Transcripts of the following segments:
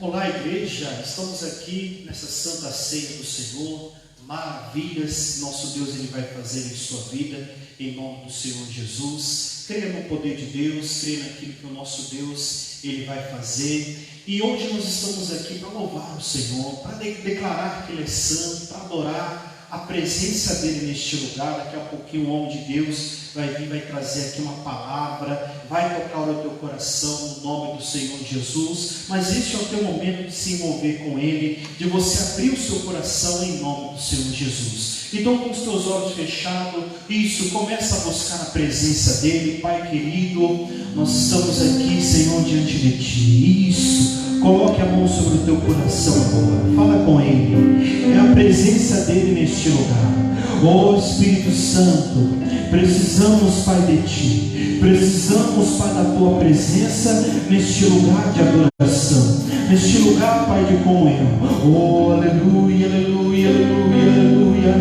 Olá, igreja, estamos aqui nessa Santa Ceia do Senhor. Maravilhas nosso Deus Ele vai fazer em sua vida, em nome do Senhor Jesus. Creia no poder de Deus, creia naquilo que o nosso Deus Ele vai fazer. E hoje nós estamos aqui para louvar o Senhor, para declarar que Ele é santo, para adorar a presença dEle neste lugar. Daqui a pouquinho o homem de Deus vai vir, vai trazer aqui uma palavra, vai tocar o teu coração no nome do Senhor Jesus. Mas este é o teu momento de se envolver com Ele, de você abrir o seu coração em nome do Senhor Jesus. Então, com os teus olhos fechados, isso, começa a buscar a presença dEle. Pai querido, nós estamos aqui, Senhor, diante de Ti. Isso, coloque a mão sobre o teu coração agora, fala com Ele, é a presença dEle neste lugar. Oh Espírito Santo, precisamos, Pai, de Ti, precisamos, Pai, da Tua presença neste lugar de adoração, neste lugar, Pai, de comunhão. Oh, aleluia, aleluia, aleluia, aleluia.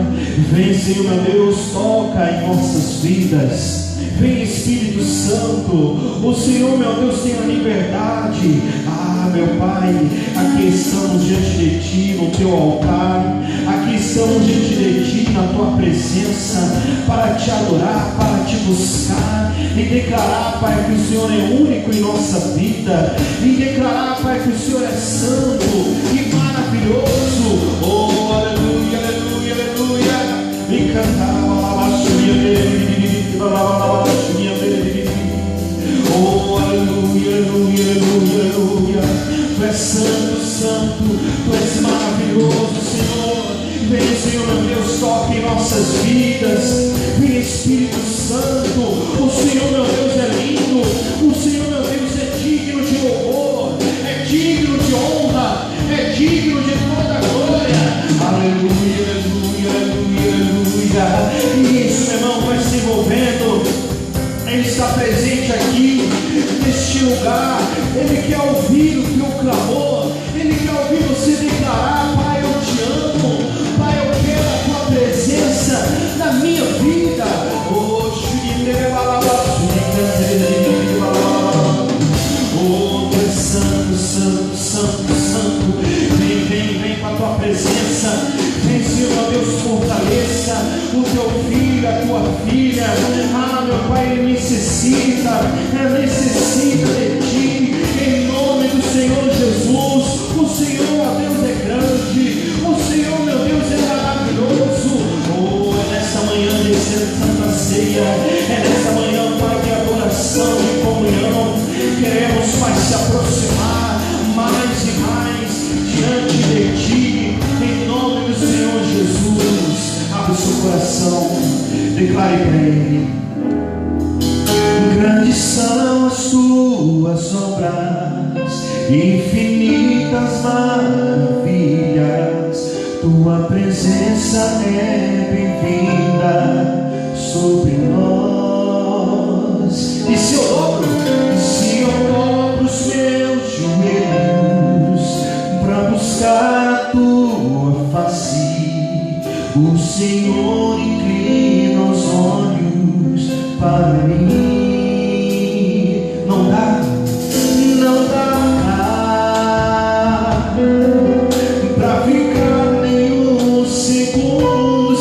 Vem, Senhor meu Deus, toca em nossas vidas. Vem, Espírito Santo, o Senhor meu Deus tem a liberdade. Ah, meu Pai, aqui estamos diante de Ti, no Teu altar. Aqui estamos diante de Ti, na Tua presença, para Te adorar, para Te buscar e declarar, Pai, que o Senhor é único em nossa vida, e declarar, Pai, que o Senhor é santo e maravilhoso. Oh, aleluia, aleluia, aleluia. E cantar oh, aleluia, aleluia, aleluia, aleluia. Tu és santo, santo, Tu és maravilhoso, Senhor. Vem, Senhor meu Deus, toque em nossas vidas. Vem, Espírito Santo. O Senhor meu Deus é lindo. O Senhor meu Deus é digno de louvor, é digno de honra, é digno de toda glória. Aleluia, aleluia, aleluia, aleluia. E isso, meu irmão, vai se envolvendo. Ele está presente aqui, neste lugar. Ele quer ouvir o teu clamor. Ele quer ouvir você declarar: Pai, eu Te amo. Pai, eu quero a Tua presença na minha vida. Oh, Tu és santo, santo, santo, santo. Vem, vem, vem com a Tua presença. Vem, Senhor, meu Deus, fortaleça o Teu filho, a Tua filha. Ah, meu Pai, ele necessita de Ti, em nome do Senhor Jesus. O Senhor, ó Deus, é grande, o Senhor, meu Deus, é maravilhoso. Oh, é nessa manhã de Santa Ceia, é nessa manhã, Pai, de adoração, de comunhão. Queremos, Pai, se aproximar mais e mais diante de Ti, em nome do Senhor Jesus. Abre o seu coração, declare para Ele: grandes são as Tuas obras, infinitas maravilhas. Tua presença é bem-vinda sobre nós. E se eu dobro os meus joelhos para buscar a Tua face, o Senhor inclina os olhos para mim. Não dá para ficar nem um segundo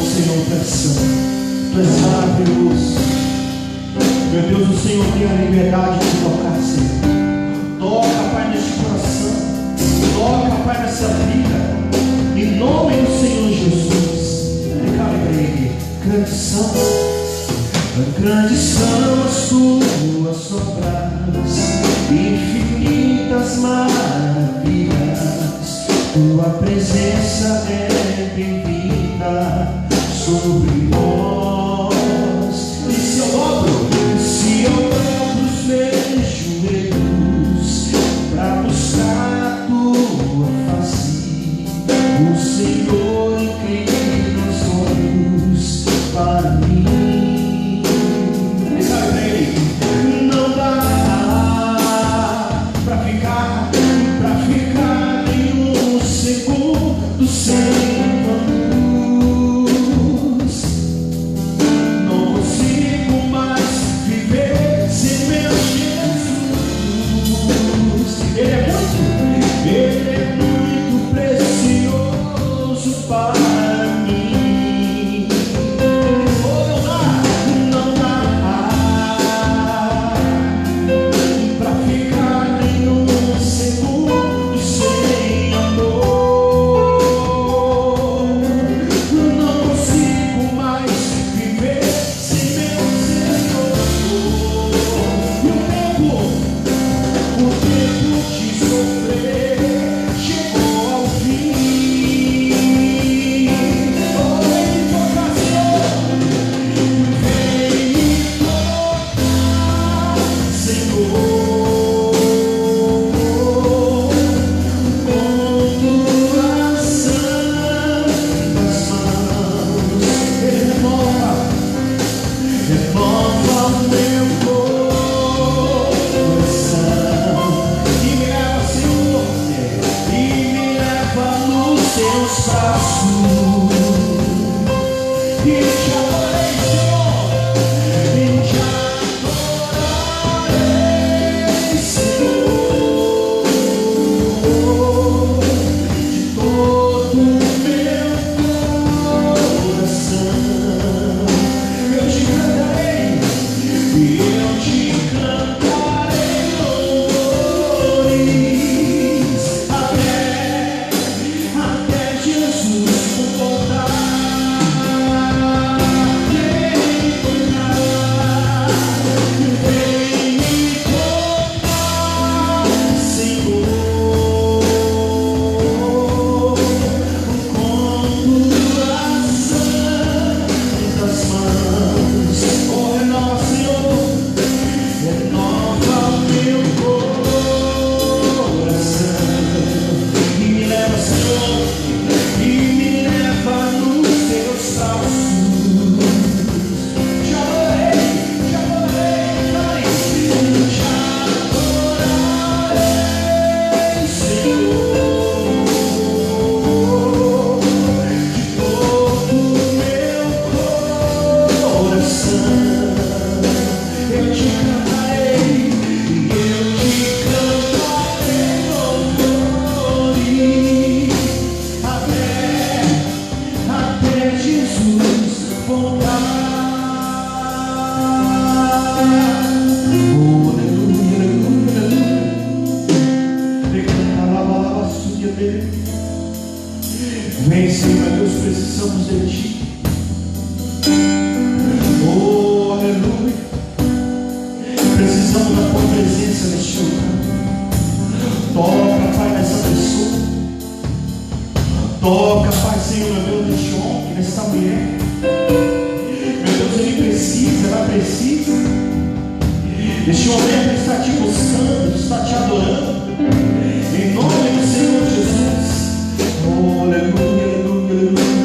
Senhor, Tu és santo, Tu és maravilhoso. Meu Deus, o Senhor tem a liberdade de tocar, Senhor. Toca, Pai, neste coração. Toca, Pai, nessa vida. Em nome do Senhor Jesus. Grandes são as Tuas obras, infinitas maravilhas. Tua presença é bem-vinda sobre nós. E se eu dobro os meus joelhos para buscar a Tua face, o Senhor inclina os olhos para mim. Não dá para ficar nenhum segundo sem vem, Senhor Deus, precisamos de Ti. Oh, aleluia. Precisamos da Tua presença neste lugar. Toca, Pai, nessa pessoa. Toca, Pai, Senhor, meu Deus, neste homem, nessa mulher. Meu Deus, ele precisa, ela precisa. Este momento está Te buscando, está Te adorando. Em nome do Senhor Jesus. Oh, aleluia, aleluia, aleluia.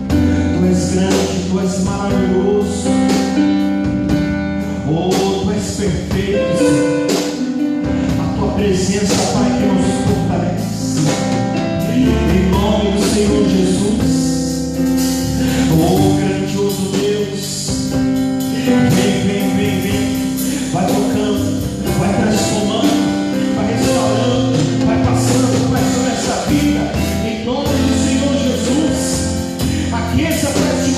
Tu és grande, Tu és maravilhoso. Oh, Tu és perfeito, Senhor. A Tua presença, Pai, que nos fortalece. Em nome do Senhor Jesus. Oh, grandioso Deus. Vem, vem, vem, vem. Vai tocando, vai transformando, vai restaurando, vai passando, vai sobre essa vida. Em nome do Senhor Jesus. Aqueça para ti.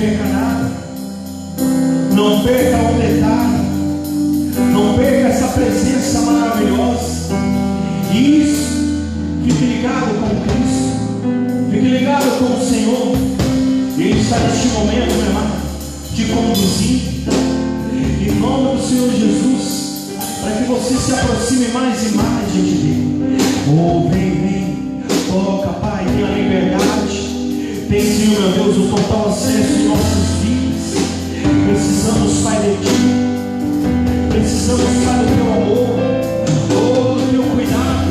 perca nada. Não perca um detalhe. Não perca essa presença maravilhosa. Isso. Fique ligado com Cristo. Fique ligado com o Senhor. Ele está neste momento, meu irmão, te conduzindo. Em nome do Senhor Jesus. Para que você se aproxime mais e mais de Deus. Oh, vem. Toca, Pai, tenha liberdade. Tem, Senhor, meu Deus, o total acesso em nossas vidas. Precisamos, Pai, de Ti. Precisamos, Pai, do Teu amor. Oh, do Teu cuidado.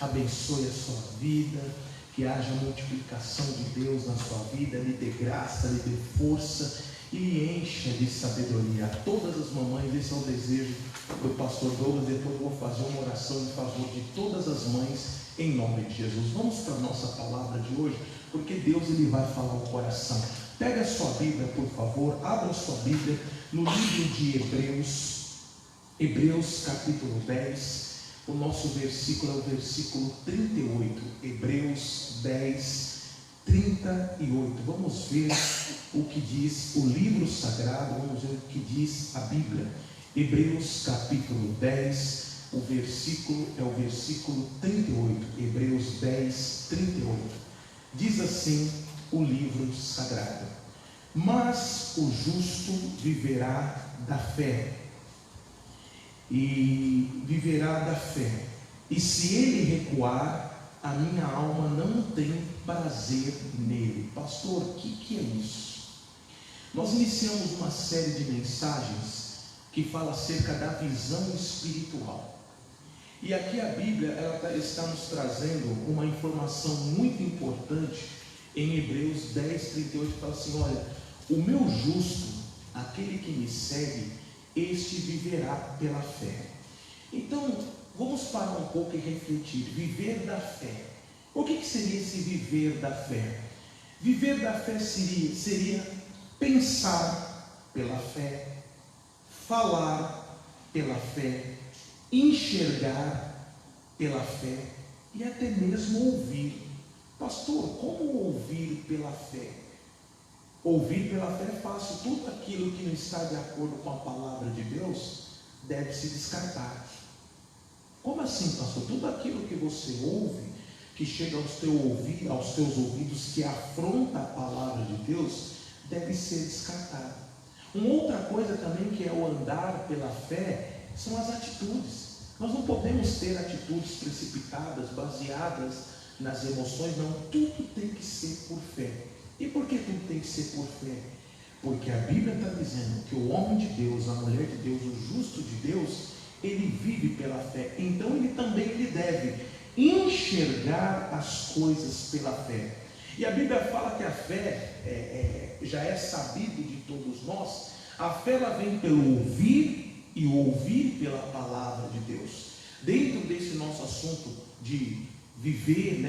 Abençoe a sua vida, que haja multiplicação de Deus na sua vida, lhe dê graça, lhe dê força e lhe encha de sabedoria. A todas as mamães, esse é o desejo do pastor Douglas. Depois eu vou fazer uma oração em favor de todas as mães, em nome de Jesus. Vamos para a nossa palavra de hoje, porque Deus ele vai falar o coração. Pega a sua Bíblia, por favor, abra a sua Bíblia no livro de Hebreus capítulo 10. O nosso versículo é o versículo 38, Hebreus 10, 38. Vamos ver o que diz o livro sagrado, vamos ver o que diz a Bíblia. Hebreus capítulo 10, o versículo é o versículo 38. Hebreus 10, 38. Diz assim o livro sagrado: mas o justo viverá da fé, e se ele recuar, a minha alma não tem prazer nele. Pastor, o que é isso? Nós iniciamos uma série de mensagens que fala acerca da visão espiritual, e aqui a Bíblia está nos trazendo uma informação muito importante em Hebreus 10, 38, fala assim: olha, o meu justo, aquele que me segue, este viverá pela fé. Então, vamos parar um pouco e refletir. Viver da fé. O que seria esse viver da fé? Viver da fé seria pensar pela fé, falar pela fé, enxergar pela fé e até mesmo ouvir. Pastor, como ouvir pela fé? Ouvir pela fé é fácil. Tudo aquilo que não está de acordo com a palavra de Deus deve se descartar. Como assim, pastor? Tudo aquilo que você ouve, que chega aos teus ouvidos, que afronta a palavra de Deus, deve ser descartado. Uma outra coisa também que é o andar pela fé, são as atitudes. Nós não podemos ter atitudes precipitadas, baseadas nas emoções, não. Tudo tem que ser por fé. E por que tudo tem que ser por fé? Porque a Bíblia está dizendo que o homem de Deus, a mulher de Deus, o justo de Deus, ele vive pela fé. Então ele também deve enxergar as coisas pela fé. E a Bíblia fala que a fé já é sabido de todos nós. A fé ela vem pelo ouvir e ouvir pela palavra de Deus. Dentro desse nosso assunto de viver,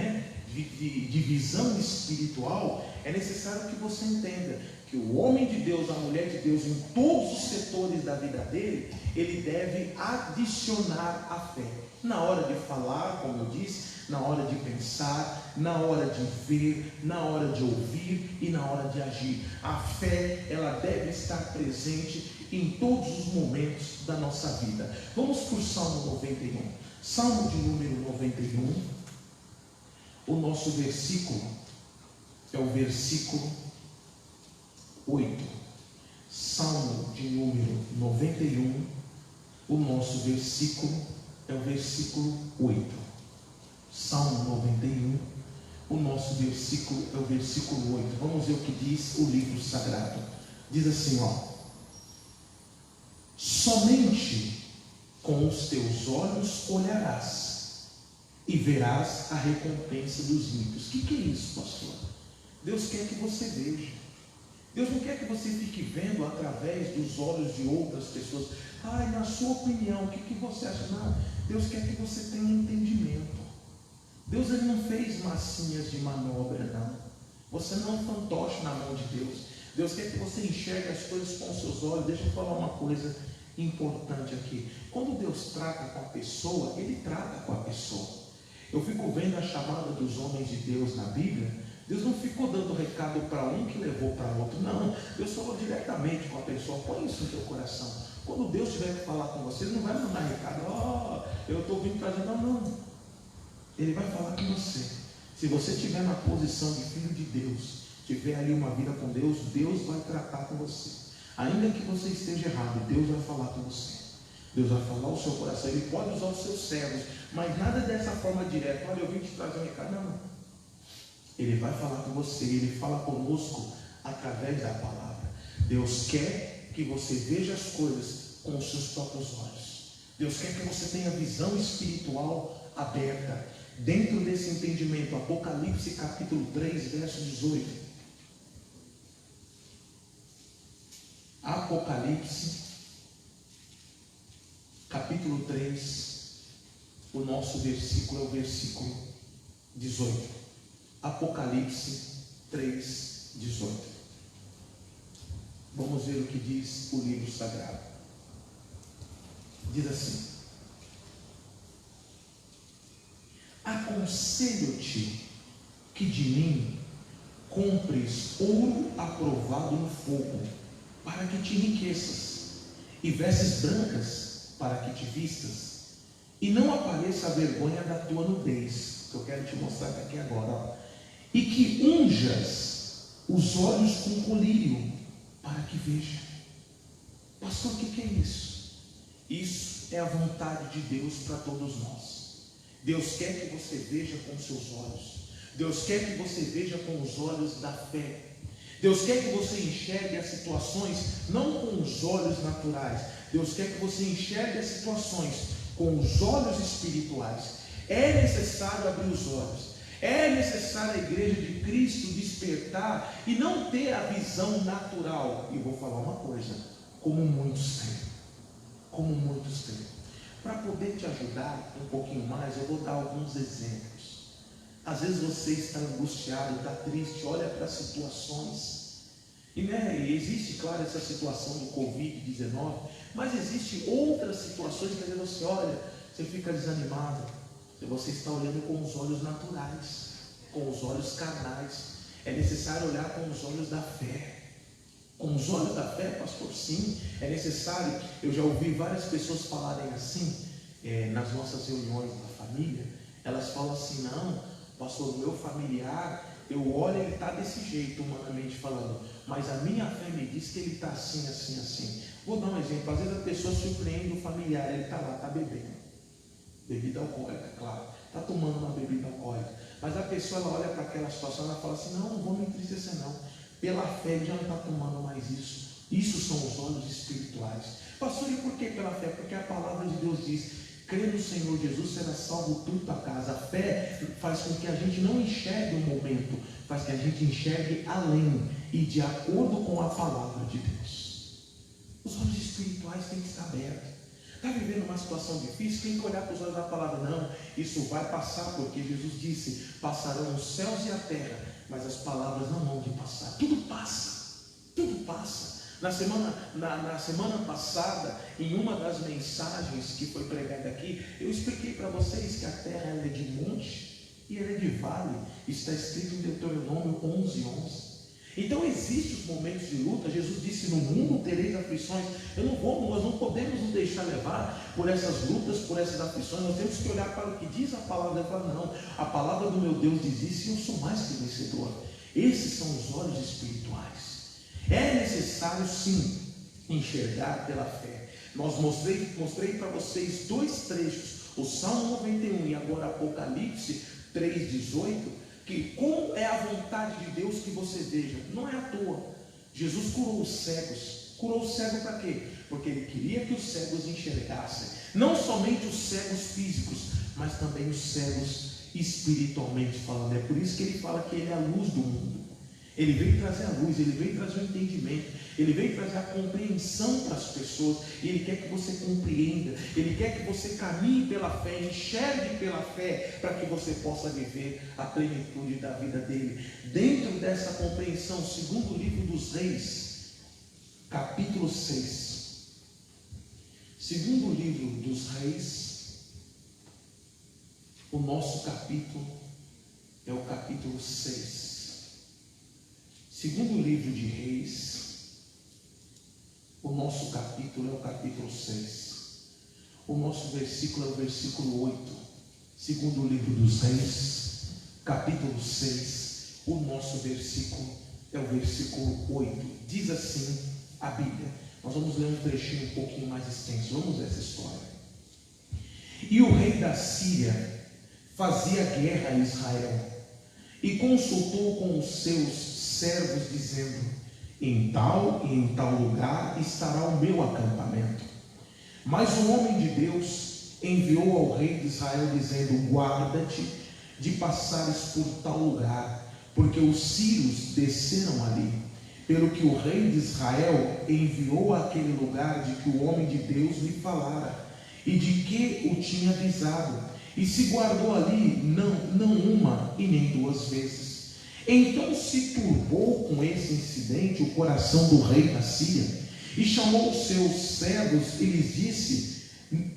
de visão espiritual, é necessário que você entenda que o homem de Deus, a mulher de Deus, em todos os setores da vida dele, ele deve adicionar a fé. Na hora de falar, como eu disse, na hora de pensar, na hora de ver, na hora de ouvir e na hora de agir. A fé, ela deve estar presente em todos os momentos da nossa vida. Vamos para o Salmo 91. Salmo de número 91. O nosso versículo é o versículo 8. Salmo de número 91. O nosso versículo é o versículo 8. Salmo 91. O nosso versículo é o versículo 8. Vamos ver o que diz o livro sagrado. Diz assim, somente com os teus olhos olharás e verás a recompensa dos ímpios. O que é isso, pastor? Deus quer que você veja. Deus não quer que você fique vendo através dos olhos de outras pessoas. Na sua opinião, o que você acha? Não, Deus quer que você tenha entendimento. Deus ele não fez massinhas de manobra, não. Você não é um fantoche na mão de Deus. Deus quer que você enxergue as coisas com os seus olhos. Deixa eu falar uma coisa importante aqui. Quando Deus trata com a pessoa, Ele trata com a pessoa. Eu fico vendo a chamada dos homens de Deus na Bíblia. Deus não ficou dando recado para um que levou para outro, não. Deus falou diretamente com a pessoa. Põe isso no teu coração. Quando Deus tiver que falar com você, Ele não vai mandar recado, eu estou vindo para dizer, não. Ele vai falar com você. Se você estiver na posição de filho de Deus, tiver ali uma vida com Deus, Deus vai tratar com você. Ainda que você esteja errado, Deus vai falar com você. Deus vai falar o seu coração. Ele pode usar os seus servos, mas nada dessa forma direta. Olha, eu vim te trazer um recado. Não. Ele vai falar com você. Ele fala conosco através da palavra. Deus quer que você veja as coisas com os seus próprios olhos. Deus quer que você tenha visão espiritual aberta. Dentro desse entendimento, Apocalipse capítulo 3, verso 18. Apocalipse capítulo 3, o nosso versículo é o versículo 18. Apocalipse 3, 18. Vamos ver o que diz o livro sagrado. Diz assim: aconselho-te que de mim compres ouro aprovado no fogo, para que te enriqueças, e vestes brancas, para que te vistas, e não apareça a vergonha da tua nudez, que eu quero te mostrar aqui agora, ó. E que unjas os olhos com colírio, para que veja. Pastor, o que é isso? Isso é a vontade de Deus para todos nós. Deus quer que você veja com seus olhos. Deus quer que você veja com os olhos da fé. Deus quer que você enxergue as situações não com os olhos naturais. Deus quer que você enxergue as situações com os olhos espirituais. É necessário abrir os olhos. É necessário a igreja de Cristo despertar e não ter a visão natural. E vou falar uma coisa, como muitos têm. Para poder te ajudar um pouquinho mais, eu vou dar alguns exemplos. Às vezes você está angustiado, está triste, olha para as situações. E existe, claro, essa situação do Covid-19, mas existe outras situações que às vezes você olha, você fica desanimado. Você está olhando com os olhos naturais, com os olhos carnais. É necessário olhar com os olhos da fé. Com os olhos da fé, pastor, sim, é necessário. Eu já ouvi várias pessoas falarem assim, nas nossas reuniões da família. Elas falam assim: não, pastor, o meu familiar, eu olho, ele está desse jeito, humanamente falando, mas a minha fé me diz que ele está assim, assim, assim. Vou dar um exemplo. Às vezes a pessoa surpreende o familiar, ele está lá, está bebendo bebida alcoólica, claro, está tomando uma bebida alcoólica, mas a pessoa, ela olha para aquela situação, ela fala assim: não vou me entristecer não, pela fé ele já não está tomando mais isso. Isso são os olhos espirituais. Pastor, e por que pela fé? Porque a palavra de Deus diz: crê no Senhor Jesus, será salvo tu e tua casa. A fé faz com que a gente não enxergue o momento, faz que a gente enxergue além e de acordo com a palavra de Deus. Os olhos espirituais têm que estar abertos. Está vivendo uma situação difícil, tem que olhar para os olhos da palavra. Não, isso vai passar, porque Jesus disse: passarão os céus e a terra, mas as palavras não vão de passar. Tudo passa. Na semana passada, em uma das mensagens que foi pregada aqui, eu expliquei para vocês que a terra ela é de monte e ela é de vale. Está escrito em Deuteronômio 11:11. Então existem os momentos de luta. Jesus disse: no mundo tereis aflições. Nós não podemos nos deixar levar por essas lutas, por essas aflições. Nós temos que olhar para o que diz a palavra e falar: não, a palavra do meu Deus diz isso e eu sou mais que vencedor. Esses são os olhos espirituais. É necessário sim enxergar pela fé. Mostrei para vocês dois trechos, o Salmo 91 e agora Apocalipse 3:18, que como é a vontade de Deus que você veja. Não é à toa. Jesus curou os cegos. Curou o cego para quê? Porque ele queria que os cegos enxergassem. Não somente os cegos físicos, mas também os cegos espiritualmente falando. É por isso que ele fala que ele é a luz do mundo. Ele veio trazer a luz, ele veio trazer o entendimento, ele veio trazer a compreensão para as pessoas. E ele quer que você compreenda, ele quer que você caminhe pela fé, enxergue pela fé, para que você possa viver a plenitude da vida dele. Dentro dessa compreensão, segundo o livro dos Reis, capítulo 6. Segundo o livro dos Reis, o nosso capítulo é o capítulo 6. Segundo o livro de Reis, o nosso capítulo é o capítulo 6. O nosso versículo é o versículo 8. Segundo o livro dos Reis, capítulo 6, o nosso versículo é o versículo 8. Diz assim a Bíblia. Nós vamos ler um trechinho um pouquinho mais extenso. Vamos ver essa história. E o rei da Síria fazia guerra a Israel e consultou com os seus servos, dizendo: em tal e em tal lugar estará o meu acampamento. Mas o homem de Deus enviou ao rei de Israel, dizendo: guarda-te de passares por tal lugar, porque os sírios desceram ali. Pelo que o rei de Israel enviou àquele lugar de que o homem de Deus lhe falara, e de que o tinha avisado, e se guardou ali não uma e nem duas vezes. Então se turbou com esse incidente o coração do rei da Síria, e chamou os seus servos e lhes disse: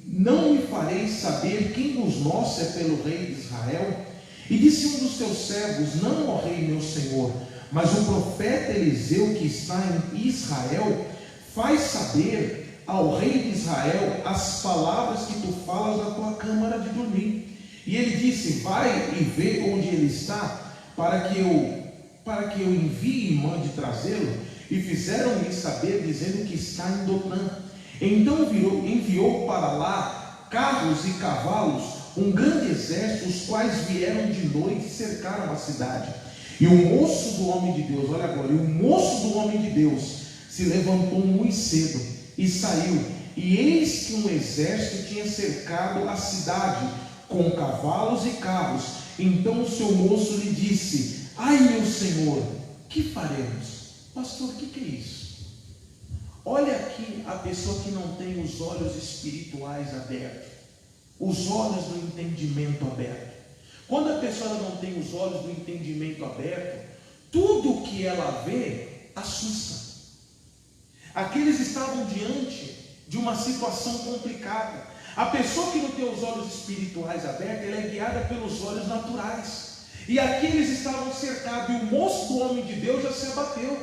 não me fareis saber quem dos nossos é pelo rei de Israel? E disse um dos seus servos: não, ó rei meu senhor, Mas o profeta Eliseu, que está em Israel, faz saber ao rei de Israel as palavras que tu falas na tua câmara de dormir. E ele disse: vai e vê onde ele está, para que eu envie e mande trazê-lo. E fizeram-lhe saber, dizendo que está em Dotã. Então enviou para lá carros e cavalos, um grande exército, os quais vieram de noite e cercaram a cidade. E o moço do homem de Deus, olha agora, e o moço do homem de Deus se levantou muito cedo e saiu, e eis que um exército tinha cercado a cidade com cavalos e carros. Então o seu moço lhe disse: ai, meu senhor, que faremos? Pastor, o que é isso? Olha aqui a pessoa que não tem os olhos espirituais abertos, os olhos do entendimento aberto. Quando a pessoa não tem os olhos do entendimento aberto, tudo que ela vê assusta. Aqueles estavam diante de uma situação complicada. A pessoa que não tem os olhos espirituais abertos, ela é guiada pelos olhos naturais. E aqui eles estavam cercados, e o moço do homem de Deus já se abateu,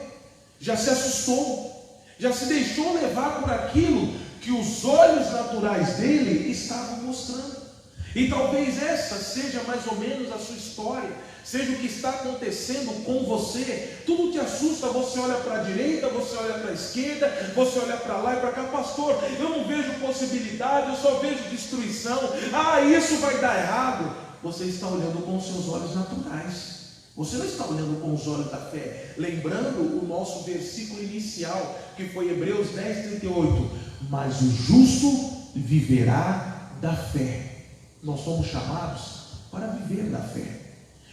já se assustou, já se deixou levar por aquilo que os olhos naturais dele estavam mostrando. E talvez essa seja mais ou menos a sua história, seja o que está acontecendo com você. Tudo te assusta, você olha para a direita, você olha para a esquerda, você olha para lá e para cá. Pastor, eu não vejo possibilidade, eu só vejo destruição. Ah, isso vai dar errado. Você está olhando com os seus olhos naturais, você não está olhando com os olhos da fé. Lembrando o nosso versículo inicial, que foi Hebreus 10:38, mas o justo viverá da fé. Nós somos chamados para viver da fé,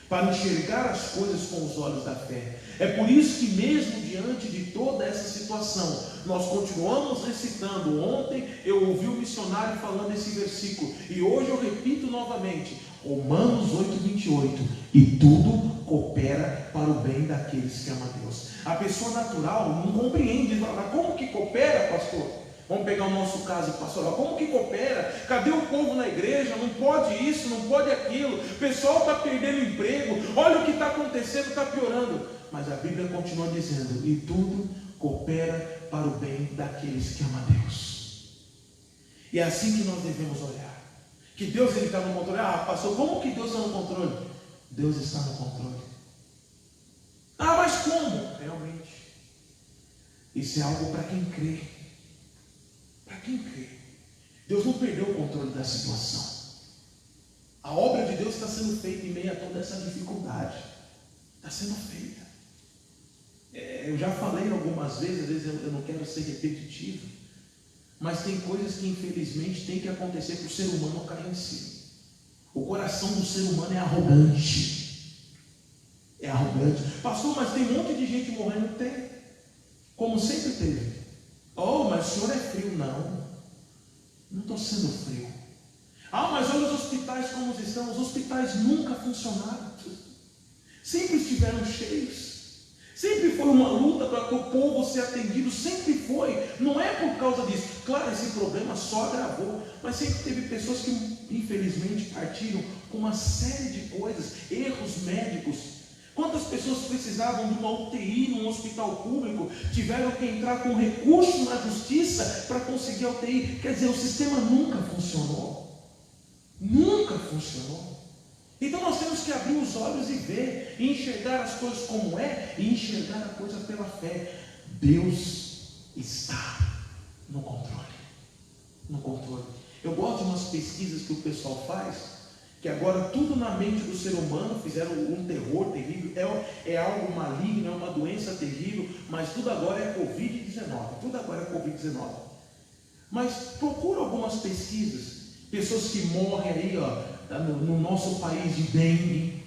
para enxergar as coisas com os olhos da fé. É por isso que mesmo diante de toda essa situação, nós continuamos recitando. Ontem eu ouvi o missionário falando esse versículo, e hoje eu repito novamente, Romanos 8:28, e tudo coopera para o bem daqueles que amam a Deus. A pessoa natural não compreende, mas como que coopera, pastor? Vamos pegar o nosso caso pastoral. Como que coopera? Cadê o povo na igreja? Não pode isso, não pode aquilo. O pessoal está perdendo emprego. Olha o que está acontecendo, está piorando. Mas a Bíblia continua dizendo, e tudo coopera para o bem daqueles que amam a Deus. E é assim que nós devemos olhar. Que Deus está no controle. Ah, pastor, como que Deus está no controle? Deus está no controle. Ah, mas como? Realmente. Isso é algo para quem crê. Para quem crê. Deus não perdeu o controle da situação. A obra de Deus está sendo feita em meio a toda essa dificuldade. Está sendo feita. Eu já falei algumas vezes, às vezes eu não quero ser repetitivo, mas tem coisas que infelizmente tem que acontecer para o ser humano cair em si. O coração do ser humano é arrogante. É arrogante. Pastor, mas tem um monte de gente morrendo? Tem. Como sempre teve. Oh, mas o senhor é frio. Não estou sendo frio. Ah, mas olha os hospitais como estão. Os hospitais nunca funcionaram. Sempre estiveram cheios. Sempre foi uma luta para o povo ser atendido. Sempre foi. Não é por causa disso. Claro, esse problema só agravou. Mas sempre teve pessoas que infelizmente partiram com uma série de coisas. Erros médicos. Quantas pessoas precisavam de uma UTI num hospital público, tiveram que entrar com recurso na justiça para conseguir a UTI. Quer dizer, o sistema nunca funcionou. Nunca funcionou. Então nós temos que abrir os olhos e ver, e enxergar as coisas como é, e enxergar a coisa pela fé. Deus está no controle. No controle. Eu gosto de umas pesquisas que o pessoal faz, que agora tudo na mente do ser humano, fizeram um terror terrível, é algo maligno, é uma doença terrível, mas tudo agora é Covid-19, tudo agora é Covid-19. Mas procura algumas pesquisas, pessoas que morrem aí, no nosso país de dengue,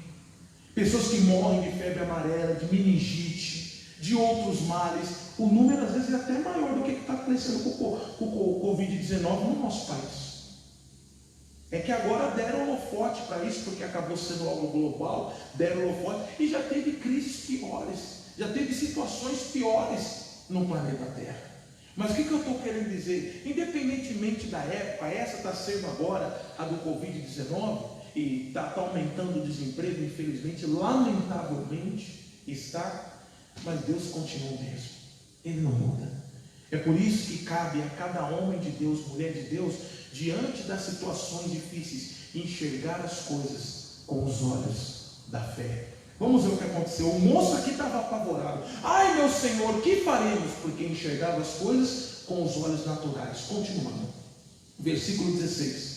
pessoas que morrem de febre amarela, de meningite, de outros males. O número às vezes é até maior do que está acontecendo com o Covid-19 no nosso país. É que agora deram holofote para isso, porque acabou sendo algo global, deram holofote, e já teve crises piores, já teve situações piores no planeta Terra. Mas o que eu estou querendo dizer? Independentemente da época, essa está sendo agora a do Covid-19, e está aumentando o desemprego, infelizmente, lamentavelmente, está, mas Deus continua o mesmo. Ele não muda. É por isso que cabe a cada homem de Deus, mulher de Deus, diante das situações difíceis, enxergar as coisas com os olhos da fé. Vamos ver o que aconteceu. O moço aqui estava apavorado. Ai, meu Senhor, que faremos? Porque enxergava as coisas com os olhos naturais. Continuando. Versículo 16.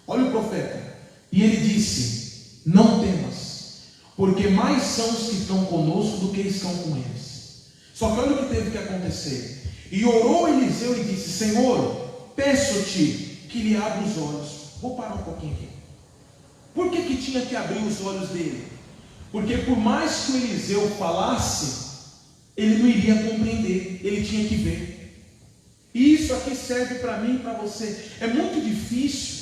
Olha o profeta. E ele disse: não temas, porque mais são os que estão conosco do que estão com eles. Só que olha o que teve que acontecer. E orou Eliseu e disse: Senhor, peço-te que lhe abra os olhos. Vou parar um pouquinho aqui. Por que tinha que abrir os olhos dele? Porque por mais que o Eliseu falasse, ele não iria compreender, ele tinha que ver. E isso aqui serve para mim e para você. É muito difícil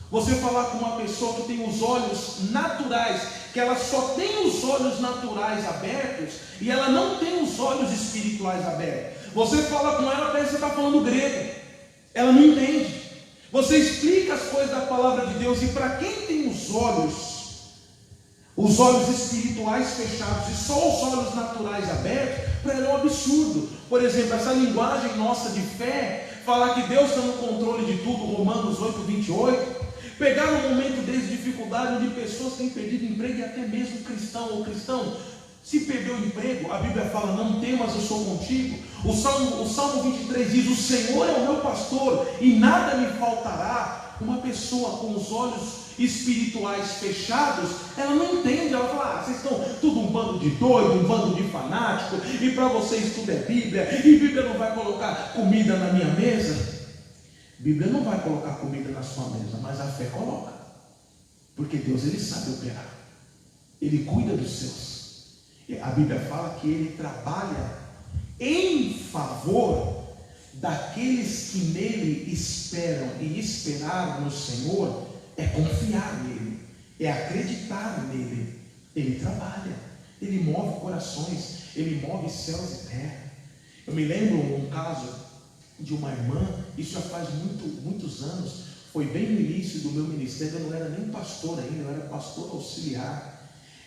você falar com uma pessoa que tem os olhos naturais, que ela só tem os olhos naturais abertos e ela não tem os olhos espirituais abertos. Você fala com ela, parece que você está falando grego. Ela não entende. Você explica as coisas da palavra de Deus, e para quem tem os olhos espirituais fechados e só os olhos naturais abertos, para ela é um absurdo. Por exemplo, essa linguagem nossa de fé, falar que Deus está no controle de tudo, Romanos 8:28, pegar um momento de dificuldade onde pessoas têm perdido emprego, e até mesmo cristão ou cristão, se perdeu o emprego, a Bíblia fala: não temas, eu sou contigo. O Salmo 23 diz: o Senhor é o meu pastor e nada me faltará. Uma pessoa com os olhos espirituais fechados, ela não entende. Ela fala: vocês estão tudo um bando de doido, um bando de fanático, e para vocês tudo é Bíblia, e Bíblia não vai colocar comida na minha mesa. Bíblia não vai colocar comida na sua mesa, mas a fé coloca, porque Deus, ele sabe operar, ele cuida dos seus. A Bíblia fala que ele trabalha em favor daqueles que nele esperam, e esperar no Senhor é confiar nele, é acreditar nele. Ele trabalha, ele move corações, ele move céus e terra. Eu me lembro um caso de uma irmã, isso já faz muitos anos, foi bem no início do meu ministério, eu não era nem pastor ainda, eu era pastor auxiliar.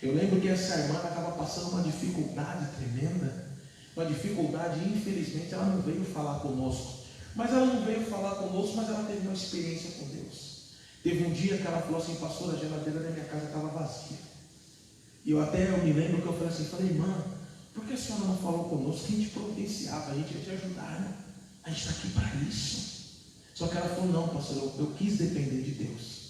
Eu lembro que essa irmã estava passando uma dificuldade tremenda, uma dificuldade, infelizmente ela não veio falar conosco, mas ela teve uma experiência com Deus. Teve um dia que ela falou assim: pastor, a geladeira da minha casa estava vazia. E eu me lembro que eu falei: irmã, por que a senhora não falou conosco? Que a gente providenciava, a gente ia te ajudar, né? A gente está aqui para isso. Só que ela falou: não, pastor, eu quis depender de Deus.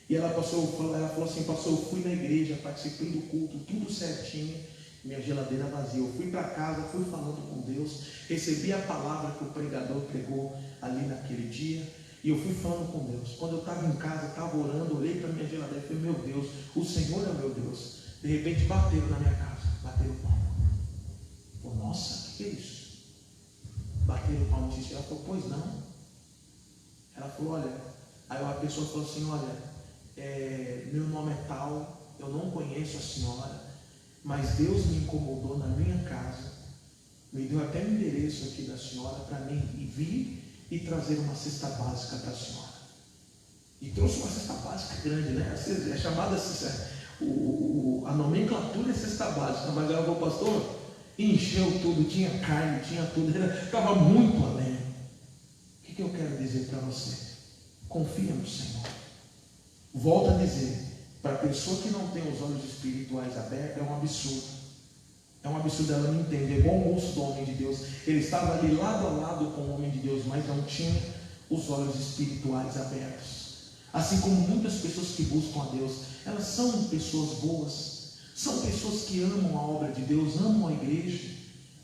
E ela falou assim: pastor, eu fui na igreja, participei do culto, tudo certinho, minha geladeira vazia. Eu fui para casa, fui falando com Deus, recebi a palavra que o pregador pregou ali naquele dia, e eu fui falando com Deus. Quando eu estava em casa, estava orando, olhei para minha geladeira e falei: meu Deus, o Senhor é o meu Deus. De repente bateram na minha casa, bateram palma. Eu falei: nossa, o que é isso? Bateram palma e disse. Ela falou: pois não. Ela falou: olha, aí a pessoa falou assim: olha, meu nome é tal, eu não conheço a senhora, mas Deus me incomodou na minha casa, me deu até o endereço aqui da senhora para mim vir e trazer uma cesta básica para a senhora. E trouxe uma cesta básica grande, né? É chamada, a nomenclatura é cesta básica, mas ela falou: pastor, encheu tudo, tinha carne, tinha tudo, estava muito além. O que eu quero dizer para você? Confia no Senhor. Volto a dizer, para a pessoa que não tem os olhos espirituais abertos, é um absurdo. É um absurdo, ela não entende. É igual o moço do homem de Deus. Ele estava ali lado a lado com o homem de Deus, mas não tinha os olhos espirituais abertos. Assim como muitas pessoas que buscam a Deus, elas são pessoas boas, são pessoas que amam a obra de Deus, amam a igreja,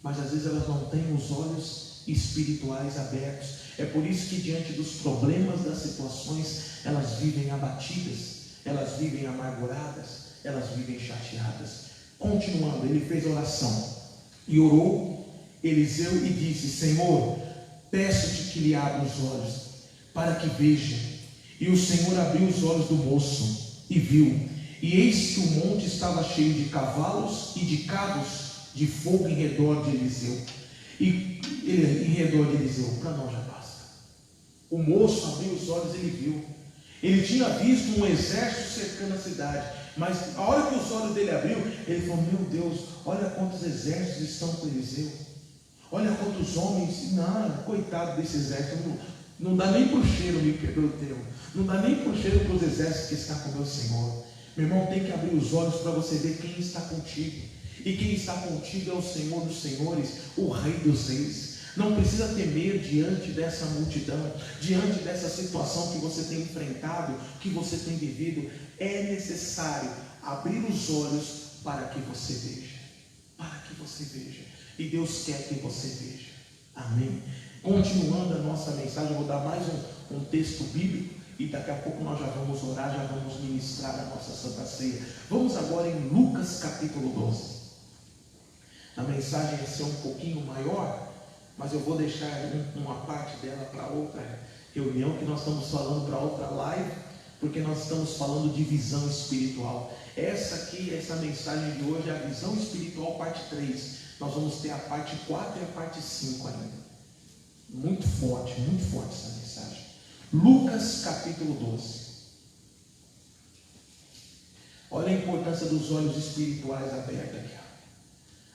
mas às vezes elas não têm os olhos espirituais abertos. É por isso que diante dos problemas, das situações, elas vivem abatidas, elas vivem amarguradas, elas vivem chateadas. Continuando, ele fez oração e orou Eliseu e disse: Senhor, peço-te que lhe abra os olhos para que veja. E o Senhor abriu os olhos do moço e viu, e eis que o monte estava cheio de cavalos e de carros de fogo em redor de Eliseu. Em redor de Eliseu, para nós já basta. O moço abriu os olhos, ele viu. Ele tinha visto um exército cercando a cidade, Mas a hora que os olhos dele abriu, ele falou: meu Deus, olha quantos exércitos estão com Eliseu. Olha quantos homens. Não, coitado desse exército. Não dá nem para o cheiro, me perdoa o termo. Não dá nem para o cheiro para os exércitos que está com o meu Senhor. Meu irmão, tem que abrir os olhos para você ver quem está contigo. E quem está contigo é o Senhor dos senhores, o Rei dos reis. Não precisa temer diante dessa multidão, diante dessa situação que você tem enfrentado, que você tem vivido. É necessário abrir os olhos para que você veja. Para que você veja. E Deus quer que você veja. Amém? Continuando a nossa mensagem, eu vou dar mais um texto bíblico. E daqui a pouco nós já vamos orar, já vamos ministrar a nossa Santa Ceia. Vamos agora em Lucas capítulo 12. A mensagem vai ser um pouquinho maior, mas eu vou deixar uma parte dela para outra reunião, que nós estamos falando para outra live, porque nós estamos falando de visão espiritual. Essa mensagem de hoje é a visão espiritual parte 3. Nós vamos ter a parte 4 e a parte 5 ainda. Muito forte essa mensagem. Lucas capítulo 12. Olha a importância dos olhos espirituais abertos aqui.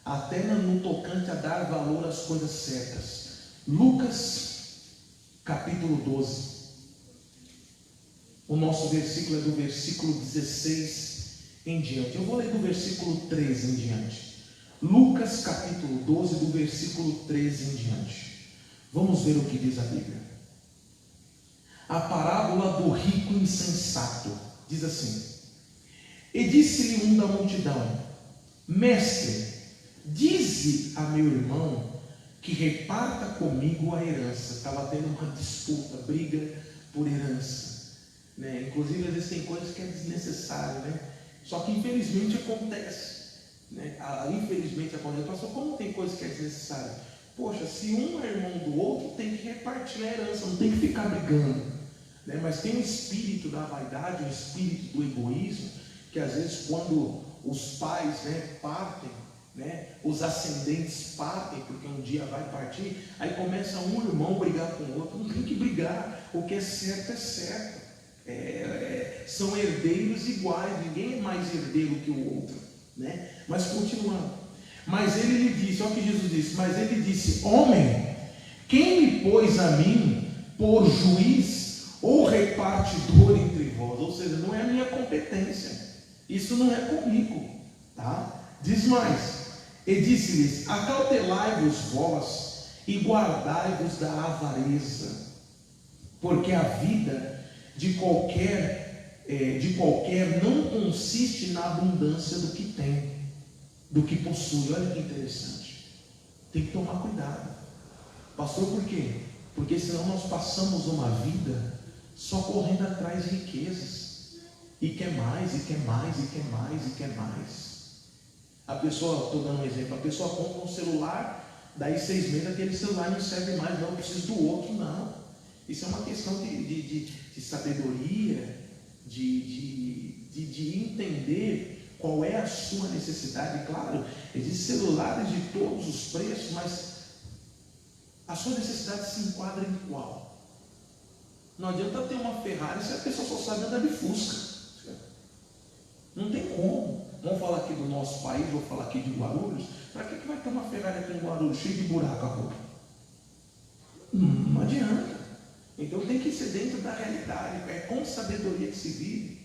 Até no tocante a dar valor às coisas certas. Lucas capítulo 12. O nosso versículo é do versículo 16 em diante. Eu vou ler do versículo 13 em diante. Lucas capítulo 12, do versículo 13 em diante. Vamos ver o que diz a Bíblia. A parábola do rico insensato. Diz assim: e disse-lhe um da multidão: mestre, dize a meu irmão que reparta comigo a herança. Estava tendo uma disputa, briga por herança, né? Inclusive às vezes tem coisas que é desnecessário, né? Só que infelizmente acontece, né? Infelizmente acontece. Pastor, como tem coisa que é desnecessária? Poxa, se um é irmão do outro, tem que repartir a herança, não tem que ficar brigando, né? Mas tem um espírito da vaidade, um espírito do egoísmo, que às vezes quando os pais, né, partem, né, os ascendentes partem, porque um dia vai partir, aí começa um irmão brigar com o outro. Não tem que brigar, o que é certo é certo. São herdeiros iguais, ninguém é mais herdeiro que o outro, né? Mas continuando. Mas ele lhe disse, olha o que Jesus disse, mas ele disse: homem, quem me pôs a mim por juiz ou repartidor entre vós? Ou seja, não é a minha competência, isso não é comigo, tá? Diz mais: e disse-lhes: acautelai-vos vós e guardai-vos da avareza, porque a vida de qualquer não consiste na abundância do que tem, do que possui. Olha que interessante. Tem que tomar cuidado. Pastor, por quê? Porque senão nós passamos uma vida só correndo atrás de riquezas, e quer mais, e quer mais, e quer mais, e quer mais. A pessoa, estou dando um exemplo, a pessoa compra um celular, daí 6 meses aquele celular não serve mais, não, eu preciso do outro. Não. Isso é uma questão de sabedoria, de entender qual é a sua necessidade. Claro, existem celulares de todos os preços, mas a sua necessidade se enquadra em qual? Não adianta ter uma Ferrari se a pessoa só sabe andar de Fusca. Não tem como. Vamos falar aqui do nosso país, vou falar aqui de Guarulhos. Para que vai ter uma Ferrari aqui em Guarulhos cheia de buraco a rua? Não adianta. Então tem que ser dentro da realidade. É com sabedoria que se vive.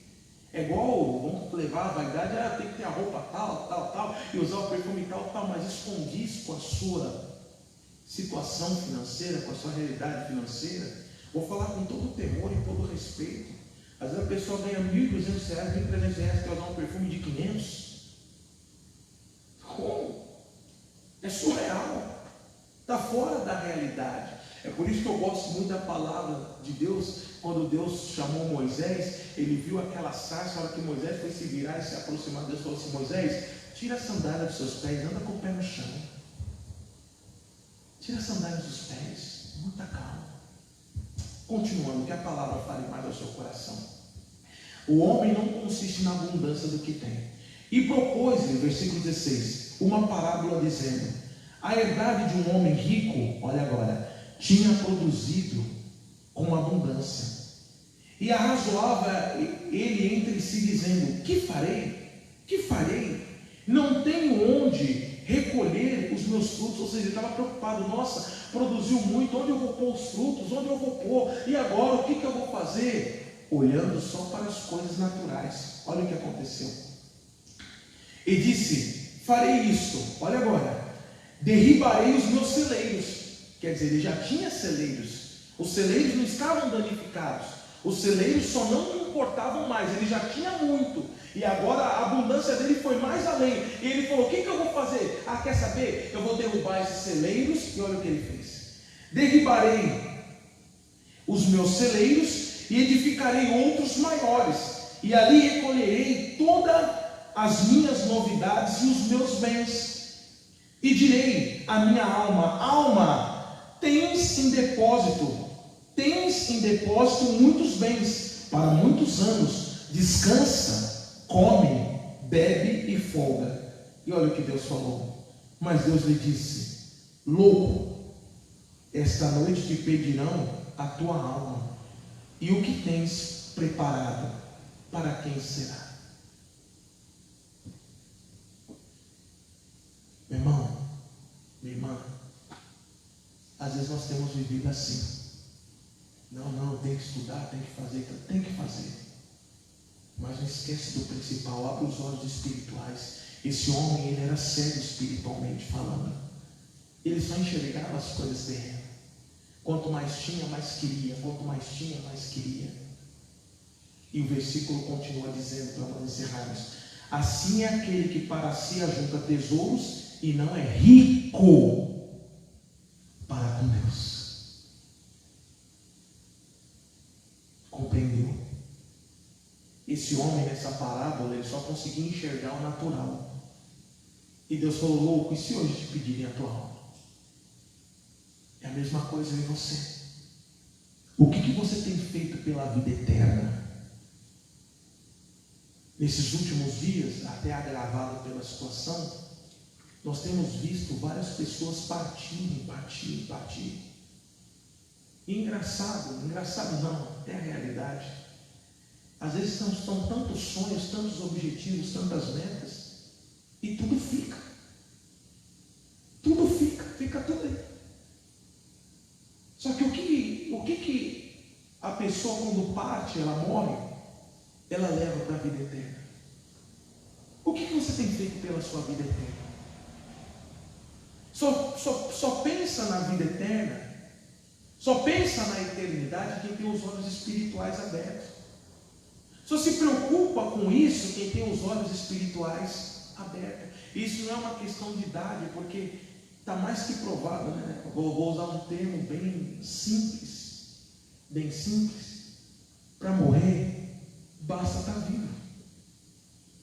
É igual, vamos levar a vaidade, tem que ter a roupa tal, e usar o perfume tal, mas escondiz com a sua situação financeira, com a sua realidade financeira. Vou falar com todo temor e todo respeito. Às vezes a pessoa ganha R$1.200, R$1.300, quer usar um perfume de 500. Como? É surreal. Está fora da realidade. É por isso que eu gosto muito da palavra de Deus. Quando Deus chamou Moisés, ele viu aquela sarça. A hora que Moisés foi se virar e se aproximar de Deus, falou assim: Moisés, tira a sandália dos seus pés, anda com o pé no chão. Tira a sandália dos pés, muita calma. Continuando, que a palavra fale mais ao seu coração. O homem não consiste na abundância do que tem. E propôs-lhe, versículo 16, uma parábola dizendo: a herdade de um homem rico, olha agora, tinha produzido com abundância. E arrazoava ele entre si, dizendo: que farei? Que farei? Não tenho onde recolher os meus frutos. Ou seja, ele estava preocupado: nossa, produziu muito, onde eu vou pôr os frutos? Onde eu vou pôr? E agora, o que eu vou fazer? Olhando só para as coisas naturais. Olha o que aconteceu. E disse: farei isto, olha agora, derribarei os meus celeiros. Quer dizer, ele já tinha celeiros. Os celeiros não estavam danificados. Os celeiros só não importavam mais. Ele já tinha muito. E agora a abundância dele foi mais além. E ele falou: o que eu vou fazer? Ah, quer saber? Eu vou derrubar esses celeiros. E olha o que ele fez: derribarei os meus celeiros e edificarei outros maiores. E ali recolherei todas as minhas novidades e os meus bens. E direi à minha alma: alma, tens em depósito muitos bens para muitos anos. Descansa, come, bebe e folga. E olha o que Deus falou. Mas Deus lhe disse: louco, esta noite te pedirão a tua alma, e o que tens preparado, para quem será? Meu irmão, minha irmã, às vezes nós temos vivido assim. Não, tem que estudar, tem que fazer. Mas não esquece do principal, abre os olhos espirituais. Esse homem, ele era cego espiritualmente falando. Ele só enxergava as coisas terrenas. Quanto mais tinha, mais queria. Quanto mais tinha, mais queria. E o versículo continua dizendo, para nós encerrarmos: assim é aquele que para si ajunta tesouros e não é rico para com Deus. Compreendeu? Esse homem, nessa parábola, ele só conseguia enxergar o natural. E Deus falou: louco, e se hoje te pedirem a tua alma? É a mesma coisa em você. O que você tem feito pela vida eterna? Nesses últimos dias, até agravado pela situação, nós temos visto várias pessoas partirem. E engraçado não, é a realidade. Às vezes são tantos sonhos, tantos objetivos, tantas metas, e tudo fica tudo aí. Só que o que a pessoa, quando parte, ela morre, ela leva para a vida eterna? O que você tem feito pela sua vida eterna? Só pensa na vida eterna, só pensa na eternidade quem tem os olhos espirituais abertos. Só se preocupa com isso quem tem os olhos espirituais abertos. Isso não é uma questão de idade, porque está mais que provado, né? Vou usar um termo bem simples. Para morrer, basta estar vivo.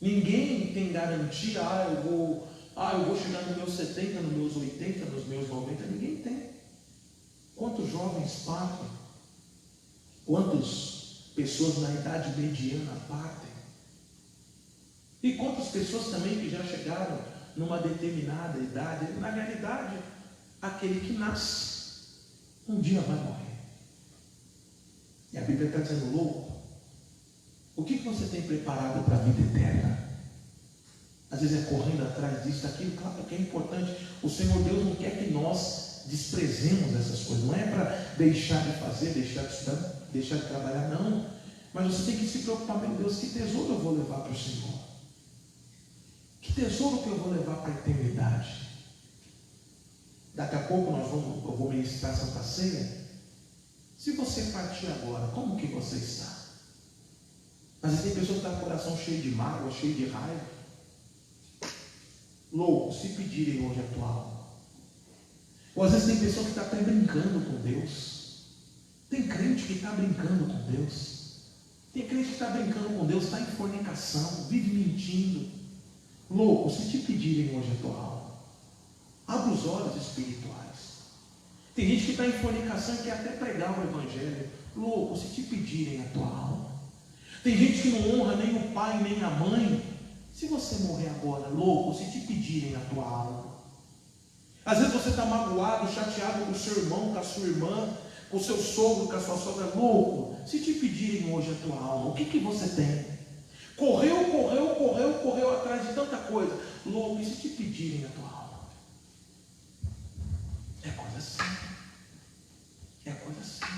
Ninguém tem garantia: eu vou chegar nos meus 70, nos meus 80, nos meus 90. Ninguém tem. Quantos jovens partem? Quantas pessoas na idade mediana partem? E quantas pessoas também que já chegaram numa determinada idade? Na realidade, aquele que nasce, um dia vai morrer. E a Bíblia está dizendo: louco, o que você tem preparado para a vida eterna? Às vezes é correndo atrás disso, daquilo. Claro que é importante. O Senhor Deus não quer que nós desprezemos essas coisas. Não é para deixar de fazer, deixar de estudar, deixar de trabalhar, não. Mas você tem que se preocupar: meu Deus, que tesouro eu vou levar para o Senhor? Que tesouro que eu vou levar para a eternidade? Daqui a pouco eu vou ministrar a Santa Ceia. Se você partir agora, como que você está? Às vezes tem pessoas que estão com o coração cheio de mágoa, cheio de raiva. Louco, se pedirem hoje a tua alma. Ou às vezes tem pessoa que está até brincando com Deus. Tem crente que está brincando com Deus. Tem crente que está brincando com Deus, está em fornicação, vive mentindo. Louco, se te pedirem hoje a tua alma, abre os olhos espirituais. Tem gente que está em fornicação e quer até pregar o Evangelho. Louco, se te pedirem a tua alma. Tem gente que não honra nem o pai nem a mãe. Se você morrer agora, louco, se te pedirem a tua alma. Às vezes você está magoado, chateado com o seu irmão, com a sua irmã. com o seu sogro, com a sua sogra, louco, se te pedirem hoje a tua alma, o que você tem? Correu atrás de tanta coisa, louco, e se te pedirem a tua alma? É coisa assim. É coisa assim.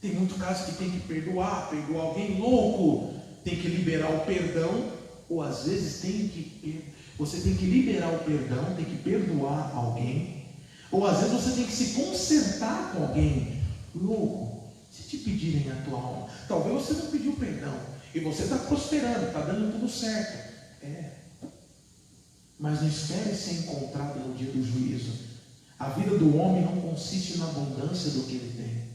Tem muitos casos que tem que perdoar alguém, louco, tem que liberar o perdão, ou às vezes você tem que liberar o perdão, tem que perdoar alguém, ou às vezes você tem que se consertar com alguém, louco, se te pedirem a tua alma, talvez você não pediu perdão, e você está prosperando, está dando tudo certo, mas não espere ser encontrado no dia do juízo. A vida do homem não consiste na abundância do que ele tem.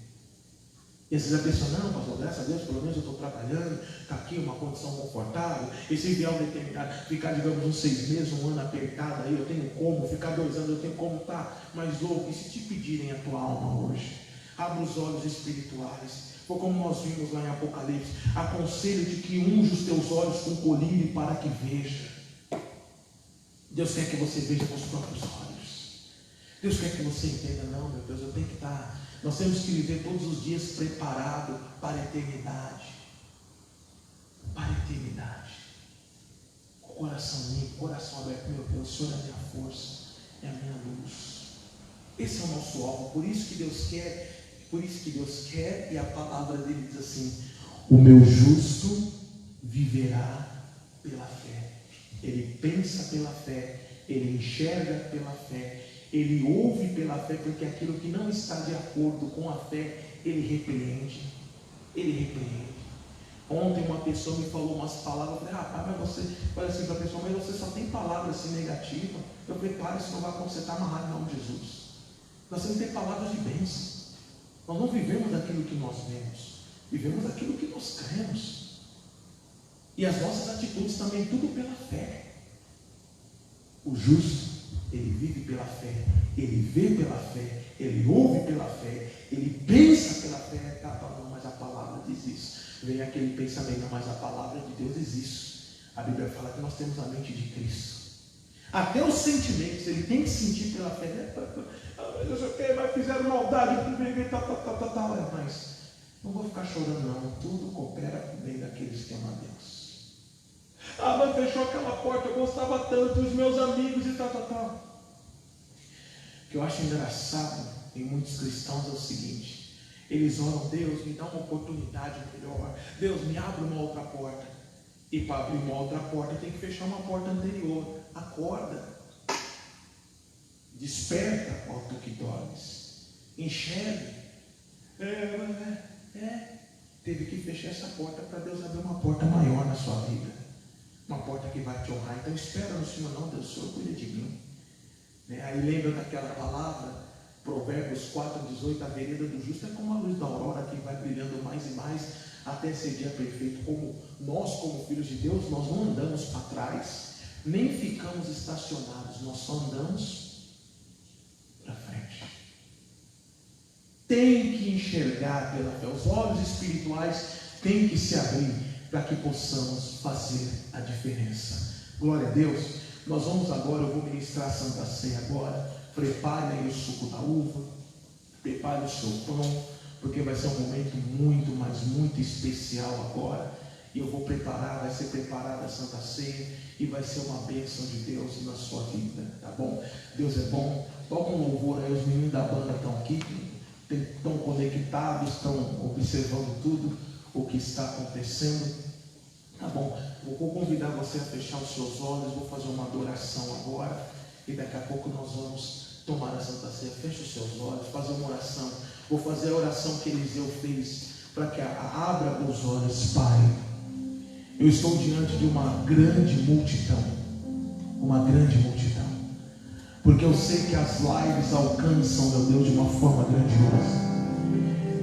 E às vezes a pessoa, não, pastor, graças a Deus, pelo menos eu estou trabalhando, está aqui uma condição confortável, e se vier um determinado, ficar, digamos, uns 6 meses, um ano apertado aí, eu tenho como, ficar 2 anos, eu tenho como, tá, mas louco, e se te pedirem a tua alma hoje? Abra os olhos espirituais, ou como nós vimos lá em Apocalipse, aconselho-te que unja os teus olhos com colírio para que veja. Deus quer que você veja com os próprios olhos. Deus quer que você entenda, não, meu Deus, eu tenho que estar... Nós temos que viver todos os dias preparado para a eternidade. Para a eternidade. Com o coração limpo, coração aberto. Meu Deus, o Senhor é a minha força, é a minha luz. Esse é o nosso alvo. Por isso que Deus quer, e a palavra dele diz assim: o meu justo viverá pela fé. Ele pensa pela fé, ele enxerga pela fé, ele ouve pela fé, porque aquilo que não está de acordo com a fé, ele repreende. Ontem uma pessoa me falou umas palavras, eu falei, rapaz, mas você, falei assim para a pessoa, mas você só tem palavras assim negativas. Eu falei, para, isso não vai acontecer, está amarrado em nome de Jesus. Nós temos que ter palavras de bênção. Nós não vivemos daquilo que nós vemos, vivemos daquilo que nós cremos. E as nossas atitudes também, tudo pela fé. O justo, ele vive pela fé, ele vê pela fé, ele ouve pela fé, ele pensa pela fé. Não, mas a palavra diz isso. Vem aquele pensamento, não, mas a palavra de Deus diz isso. A Bíblia fala que nós temos a mente de Cristo. Até os sentimentos, ele tem que sentir pela fé, né? Mas fizeram maldade, mas não vou ficar chorando não, tudo coopera para o bem daqueles que amam a Deus. Mas fechou aquela porta, eu gostava tanto dos meus amigos e tal. O que eu acho engraçado em muitos cristãos é o seguinte: eles oram, Deus me dá uma oportunidade melhor, Deus me abre uma outra porta, e para abrir uma outra porta tem que fechar uma porta anterior. Acorda, desperta, ó tu que dormes, enxergue. Teve que fechar essa porta para Deus abrir uma porta maior na sua vida, uma porta que vai te honrar. Então espera no Senhor, não, Deus, o Senhor cuida de mim. Aí lembra daquela palavra, Provérbios 4,18, a vereda do justo é como a luz da aurora que vai brilhando mais e mais até ser dia perfeito. Como nós, como filhos de Deus, nós não andamos para trás, nem ficamos estacionados, nós só andamos para frente. Tem que enxergar pela fé, os olhos espirituais têm que se abrir para que possamos fazer a diferença. Glória a Deus. Nós vamos agora, eu vou ministrar a Santa Ceia agora. Prepare aí o suco da uva, prepare o seu pão, porque vai ser um momento muito, mas muito especial agora. E eu vou preparar, vai ser preparada a Santa Ceia e vai ser uma bênção de Deus na sua vida, tá bom? Deus é bom. Toca um louvor aí, os meninos da banda estão aqui, estão conectados, estão observando tudo o que está acontecendo, tá bom? Eu vou convidar você a fechar os seus olhos, vou fazer uma adoração agora e daqui a pouco nós vamos tomar a Santa Ceia. Feche os seus olhos, fazer uma oração. Vou fazer a oração que Eliseu fez para que abra os olhos. Pai, eu estou diante de uma grande multidão, porque eu sei que as lives alcançam, meu Deus, de uma forma grandiosa,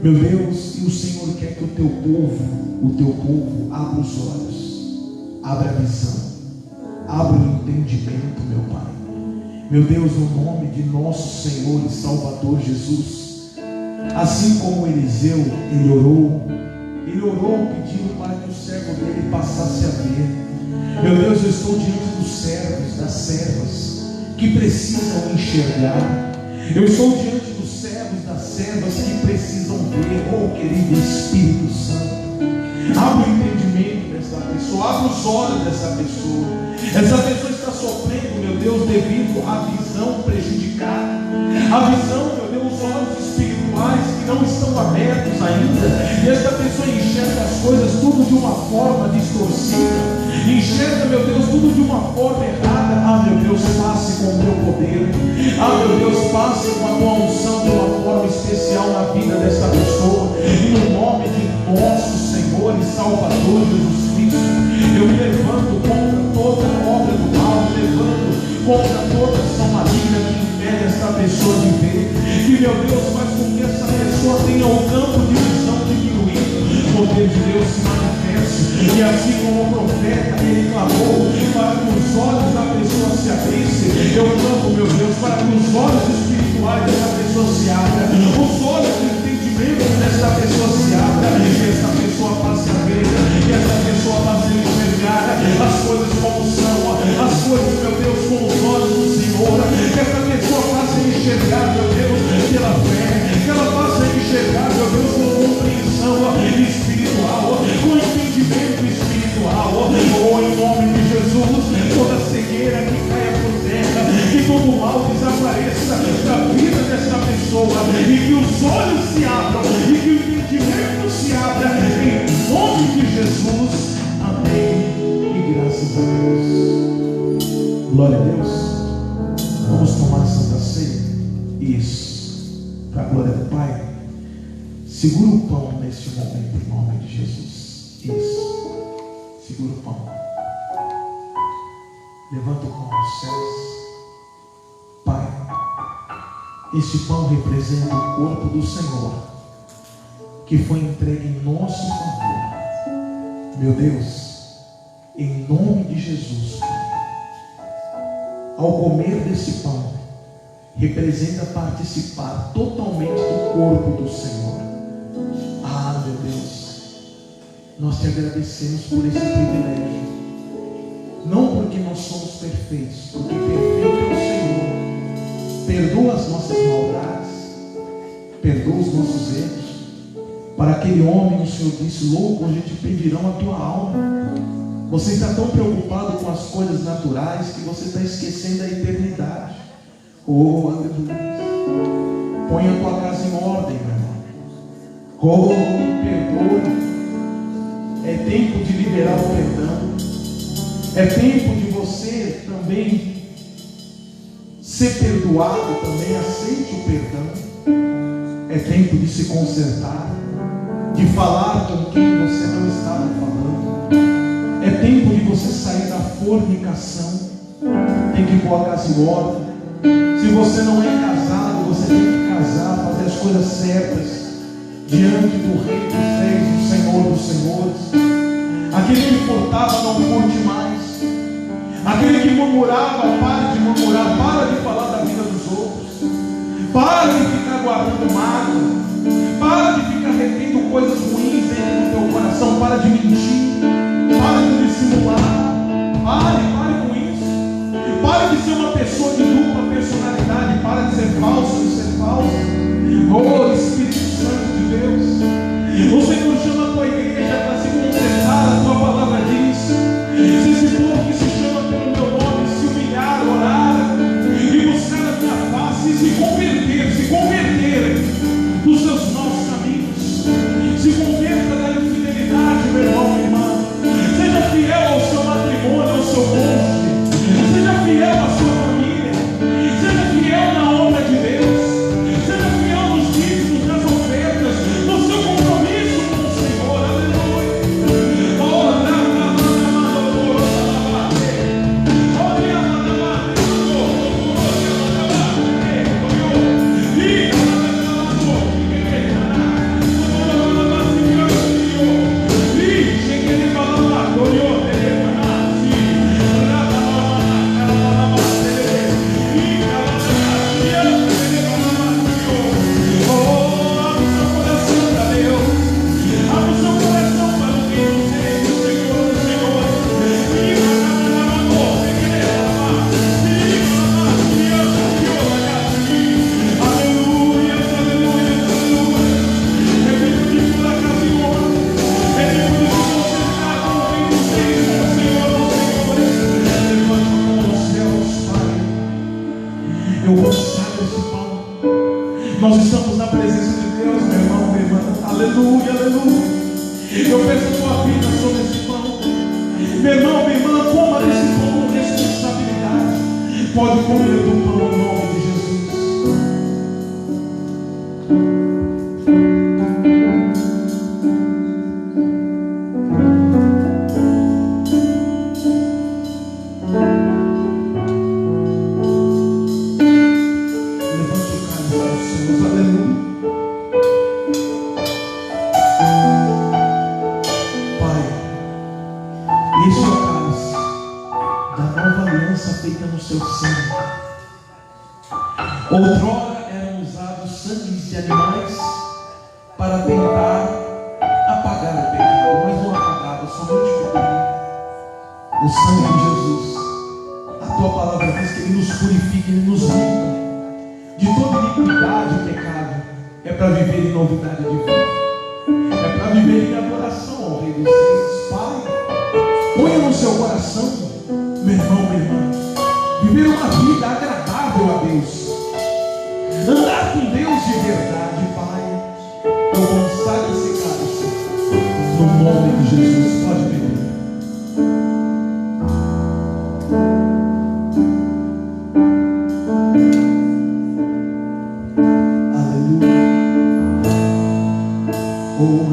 meu Deus, e o Senhor quer que o teu povo abra os olhos, abra a visão, abra o entendimento, meu Pai, meu Deus, no nome de nosso Senhor e Salvador Jesus. Assim como Eliseu, ele orou pedindo para que o servo dele passasse a ver. Meu Deus, eu estou diante dos servos, das servas que precisam enxergar. Eu estou diante dos servos servos, das servas que precisam ver. Oh, querido Espírito Santo, abre o entendimento dessa pessoa, abre os olhos dessa pessoa. Essa pessoa está sofrendo, meu Deus, devido à visão prejudicada. A visão, meu Deus, os olhos espirituais que não estão abertos ainda. E essa pessoa enxerga as coisas tudo de uma forma distorcida. Enxerga, meu Deus, tudo de uma forma errada. Ah, meu Deus, passe com o teu poder. Ah, meu Deus, passe com a tua unção de uma forma especial na vida dessa pessoa. E no nome de nosso Senhor e Salvador Jesus Cristo, eu me levanto contra toda obra do mal, me levanto contra toda ação maligna que impede essa pessoa de ver. Que, meu Deus, faz com que essa pessoa tenha o campo de visão diminuído. O poder de Deus se manifeste. E assim como o profeta, ele clamou para que os olhos da pessoa se abrissem. Eu clamo, meu Deus, para que os olhos espirituais dessa pessoa se abram. Os olhos do entendimento dessa pessoa se abram. E essa pessoa passe a ver. E essa pessoa passe a enxergar as coisas como são. As coisas, meu Deus, com os olhos do Senhor. Que essa pessoa passe a enxergar, meu Deus, pela fé. Que ela passe a enxergar, meu Deus, com compreensão espiritual, com entendimento espiritual. Oh, em nome de Jesus, toda cegueira que caia por terra, que todo mal desapareça da vida dessa pessoa, e que os olhos se abram, e que o entendimento se abra, em nome de Jesus. Amém. E graças a Deus. Glória a Deus. Vamos tomar a Santa Ceia. Isso. Para a glória do Pai. Segura o pão neste momento, em nome de Jesus. Isso. Segura o pão. Levanta o pão aos céus. Pai, este pão representa o corpo do Senhor, que foi entregue em nosso favor. Meu Deus, em nome de Jesus, ao comer desse pão, representa participar totalmente do corpo do Senhor. Ah, meu Deus, nós te agradecemos por esse privilégio. Não porque nós somos perfeitos, porque perfeito é o Senhor. Perdoa as nossas maldades, perdoa os nossos erros. Para aquele homem, o Senhor disse: louco, hoje te pedirão a tua alma. Você está tão preocupado com as coisas naturais que você está esquecendo a eternidade. Oh, aleluia. Põe a tua casa em ordem, meu irmão. Oh, perdoe. É tempo de liberar o perdão. É tempo de você também ser perdoado, também aceite o perdão. É tempo de se consertar, de falar com quem você não estava falando. É tempo de você sair da fornicação. Tem que pôr a casa em ordem. Se você não é casado, você tem que casar, fazer as coisas certas diante do Rei dos Reis, do Senhor dos Senhores. Aquele que furtava, não furte mais. Aquele que murmurava, pare de murmurar, para de falar da vida dos outros, para de ficar guardando mágoa, para de ficar retendo coisas ruins dentro do teu coração, para de mentir, para de dissimular, pare com isso, pare de ser uma pessoa de dupla personalidade, para de ser falso, de ser falso. Oh, Espírito Santo de Deus, o Senhor chama a tua igreja para se consertar. A tua palavra diz: se esse povo que se chama pelo meu nome se humilhar, orar e buscar a minha face e se converterem dos seus maus caminhos, se converta da infidelidade, meu irmão, minha irmã, seja fiel ao seu matrimônio, ao seu cônjuge, seja fiel à sua família, desse pão. Nós estamos na presença de Deus, meu irmão, minha irmã. Aleluia, aleluia. Eu peço a tua vida sobre esse pão. Meu irmão, minha irmã, coma desse pão com responsabilidade. Pode comer do pão em nome de Jesus. Levante o cálice aos céus, aleluia. Pai, este é o cálice da nova aliança feita no seu sangue. Outrora eram usados sangues de animais para tentar apagar o pecado, mas não apagava, somente cobria. O sangue de Jesus, a tua palavra diz que ele nos purifica, ele nos limpa de toda iniquidade e pecado. É para viver em novidade de vida, é para viver em adoração ao Rei dos Reis. Pai, ponha no seu coração, meu irmão, minha irmã, viver uma vida agradável a Deus, andar com Deus de verdade. Pai, eu consagro esse cálice no nome de Jesus. Pode beber. Oh,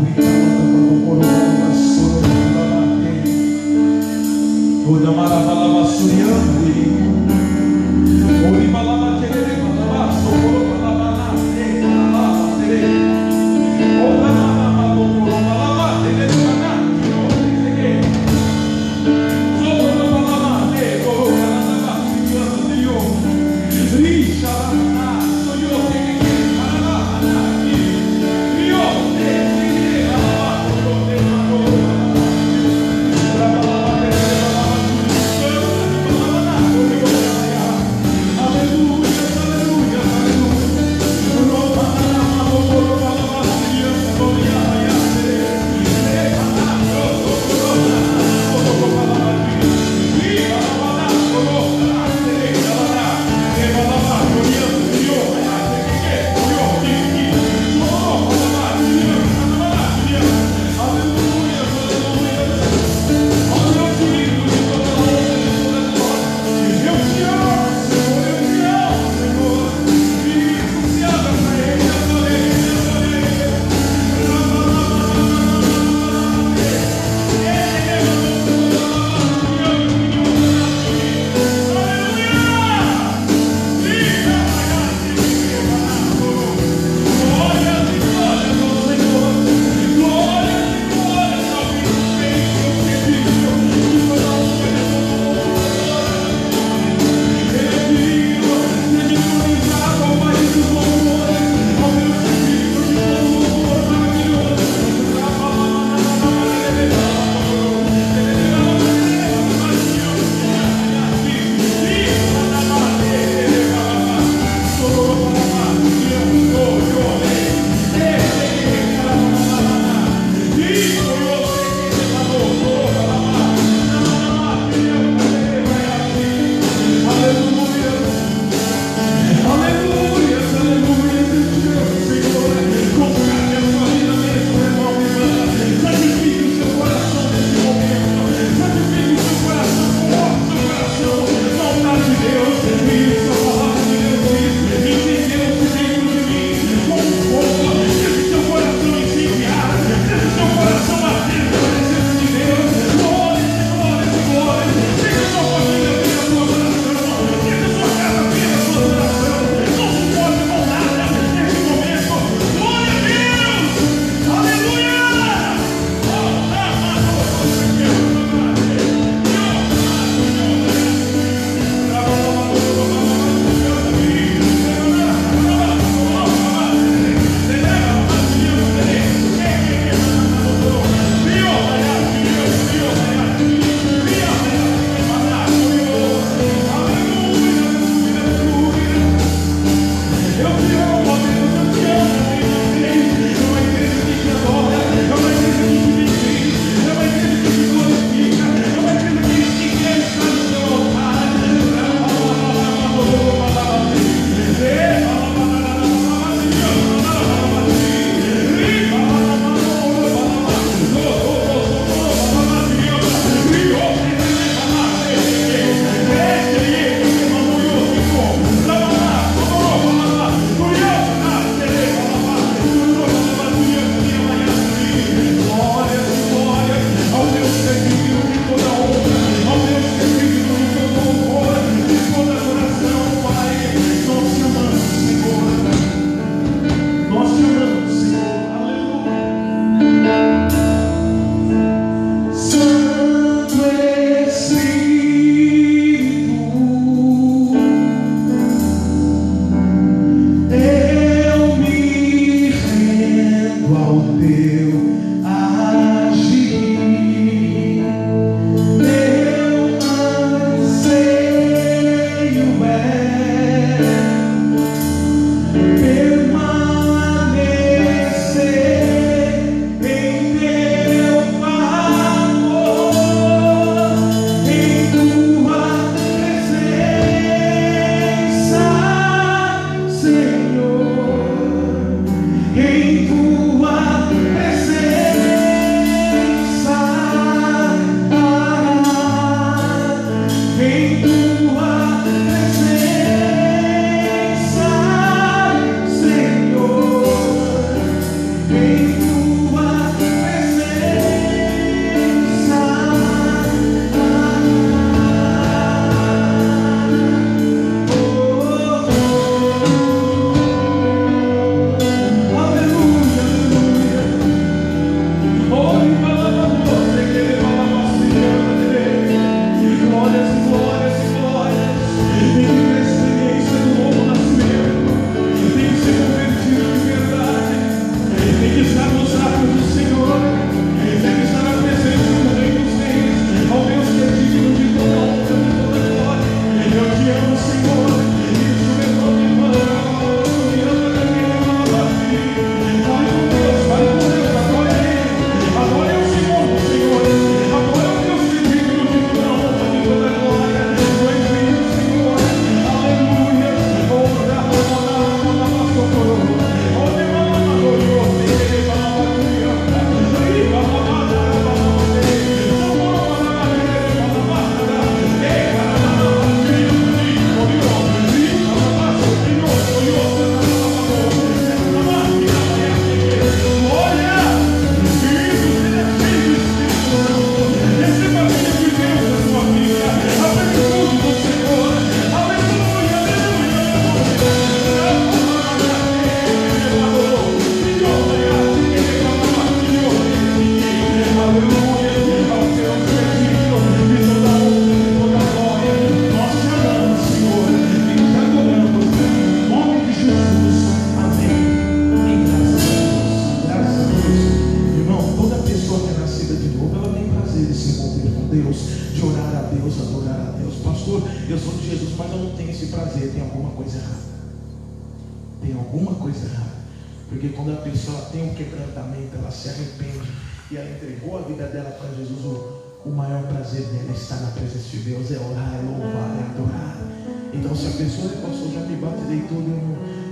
tem alguma coisa errada. Porque quando a pessoa tem um quebrantamento, ela se arrepende e ela entregou a vida dela para Jesus, o maior prazer dela é estar na presença de Deus, é orar, é louvar, é adorar. Então se a pessoa passou, já me batizei tudo,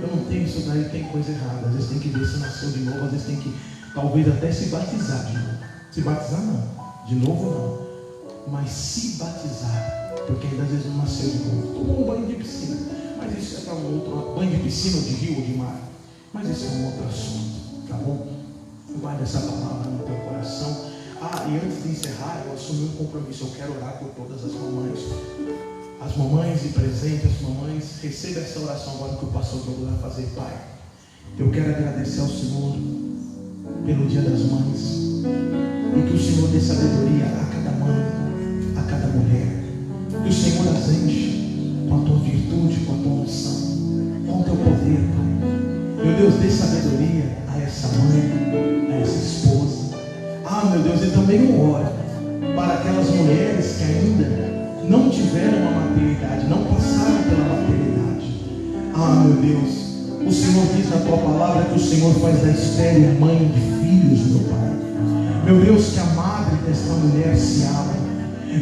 eu não tenho isso daí, tem coisa errada. Às vezes tem que ver se nasceu de novo, às vezes tem que talvez até se batizar de novo. Se batizar não, de novo não, mas se batizar, porque ainda às vezes não nasceu de novo. Tomou um banho de piscina, mas isso é para um outro, banho de piscina ou de rio ou de mar, mas isso é um outro assunto, tá bom? Guarda essa palavra no teu coração. E antes de encerrar, eu assumi um compromisso, eu quero orar por todas as mamães. As mamães de presente, as mamães, receba essa oração agora que o pastor Douglas vai fazer, Pai. Eu quero agradecer ao Senhor pelo Dia das Mães, e que o Senhor dê sabedoria a cada mãe, a cada mulher, que o Senhor as enche com a tua virtude, com a tua unção, com o teu poder, Pai. Meu Deus, dê sabedoria a essa mãe, a essa esposa. Meu Deus, e também eu oro para aquelas mulheres que ainda não tiveram uma maternidade, não passaram pela maternidade. Meu Deus, o Senhor diz na tua palavra que o Senhor faz da estéril mãe de filhos, meu Pai. Meu Deus, que a madre dessa mulher se abra.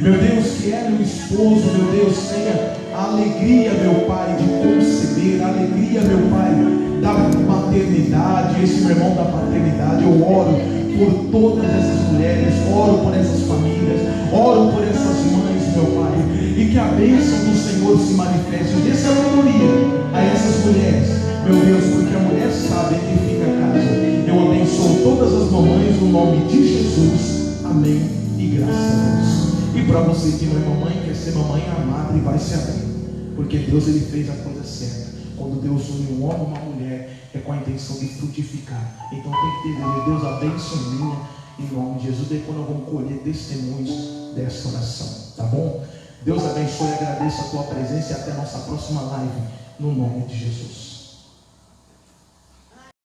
Meu Deus, que ela e o esposo, meu Deus, tenha a alegria, meu Pai, de conceber, a alegria, meu Pai, da maternidade, esse meu irmão da paternidade. Eu oro por todas essas mulheres, oro por essas famílias, oro por essas mães, meu Pai, e que a bênção do Senhor se manifeste, dê sabedoria a essas mulheres, meu Deus, porque a mulher sabe edifica a casa. Eu abençoo todas as mamães no nome de Jesus, amém, e graças a Deus. E para você que não é mamãe, quer ser mamãe, a madre vai se abrir, porque Deus ele fez a coisa certa. Quando Deus une um homem e uma mulher, é com a intenção de frutificar. Então tem que ter, Deus, a bênção minha, em nome de Jesus. Depois nós vamos colher testemunhos dessa oração, tá bom? Deus abençoe e agradeço a tua presença e até a nossa próxima live, no nome de Jesus.